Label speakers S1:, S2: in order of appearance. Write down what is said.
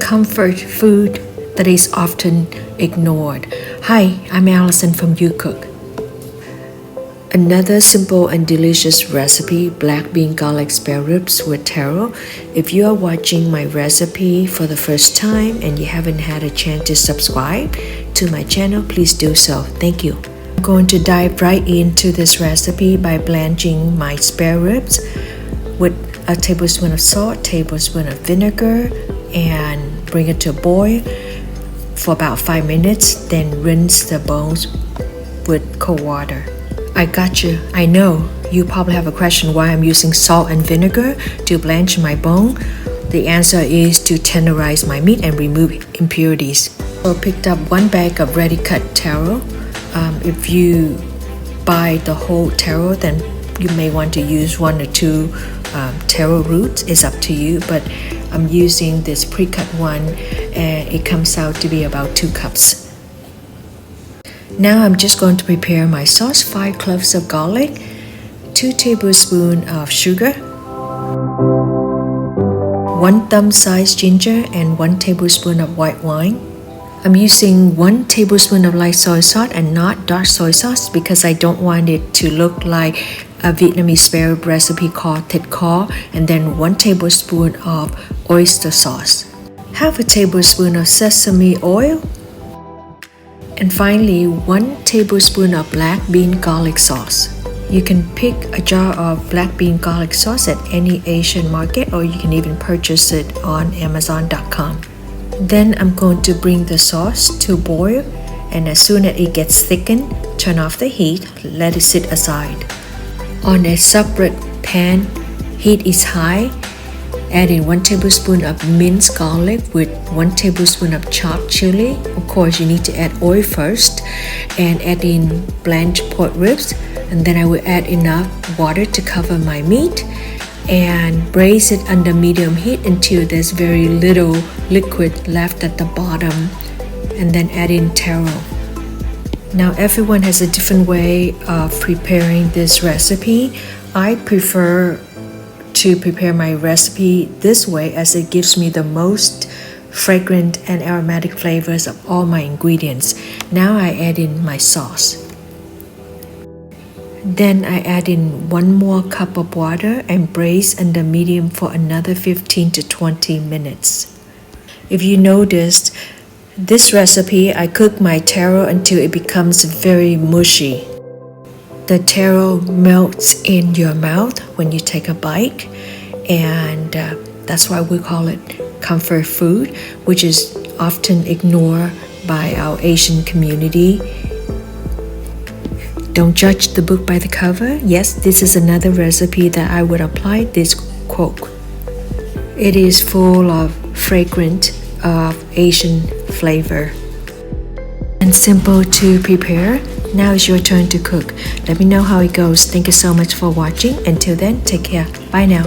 S1: comfort food that is often ignored. Hi, I'm Allison from Youcook. Another simple and delicious recipe, black bean garlic spare ribs with taro. If you are watching my recipe for the first time and you haven't had a chance to subscribe to my channel, please do so. Thank you. I'm going to dive right into this recipe by blanching my spare ribs with a tablespoon of salt, tablespoon of vinegar, and bring it to a boil for about 5 minutes. Then rinse the bones with cold water. I got you. I know you probably have a question why I'm using salt and vinegar to blanch my bone. The answer is to tenderize my meat and remove impurities. So I picked up 1 bag of ready cut taro. If you buy the whole taro, then you may want to use 1 or 2 taro roots. It's up to you, but I'm using this pre-cut one and it comes out to be about 2 cups. Now I'm just going to prepare my sauce. 5 cloves of garlic, 2 tablespoons of sugar, 1 thumb-sized ginger, and 1 tablespoon of white wine. I'm using 1 tablespoon of light soy sauce and not dark soy sauce because I don't want it to look like a Vietnamese spare rib recipe called thịt kho, and then 1 tablespoon of oyster sauce, half a tablespoon of sesame oil, and finally 1 tablespoon of black bean garlic sauce. You can pick a jar of black bean garlic sauce at any Asian market, or you can even purchase it on Amazon.com. Then I'm going to bring the sauce to boil, and as soon as it gets thickened, turn off the heat, let it sit aside. On a separate pan, heat is high. Add in 1 tablespoon of minced garlic with 1 tablespoon of chopped chili. Of course, you need to add oil first, and add in blanched pork ribs, and then I will add enough water to cover my meat and braise it under medium heat until there's very little liquid left at the bottom, and then add in taro. Now everyone has a different way of preparing this recipe. I prefer to prepare my recipe this way as it gives me the most fragrant and aromatic flavors of all my ingredients. Now I add in my sauce. Then I add in 1 more cup of water and braise under medium for another 15 to 20 minutes. If you noticed, this recipe I cook my taro until it becomes very mushy. The taro melts in your mouth when you take a bite, and that's why we call it comfort food, which is often ignored by our Asian community. Don't judge the book by the cover. Yes, this is another recipe that I would apply this quote. It is full of fragrant of Asian flavor and simple to prepare. Now it's your turn to cook. Let me know how it goes. Thank you so much for watching. Until then, take care. Bye now.